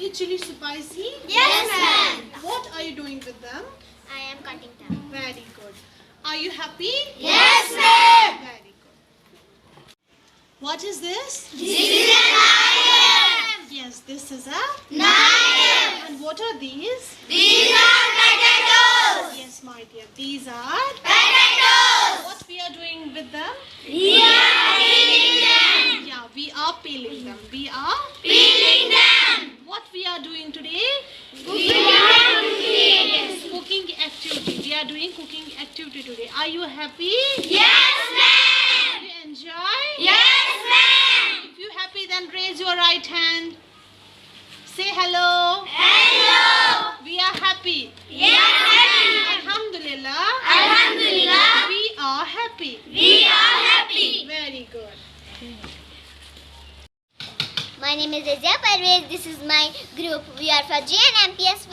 you chili spicy? Yes, ma'am. What are you doing with them? I am cutting them. Very good. Are you happy? Yes, ma'am. Very good. What is this? This is an iron. Yes, this is a Knife. And what are these? These are potatoes. Yes, my dear. These are Potatoes. what we are doing with them? We are peeling them. Yeah, we are peeling them. We are Peeling them. what we are doing today? We are cooking. Yes, cooking activity. We are doing cooking activity today. Are you happy? Yes, ma'am. Do you enjoy? Yes, ma'am. If you happy, then raise your right hand. Say hello. Hello. We are happy. We are happy. Alhamdulillah. Alhamdulillah. We are happy. We are happy. Very good. My name is Azia Parvez. This is my group. We are for GNMPS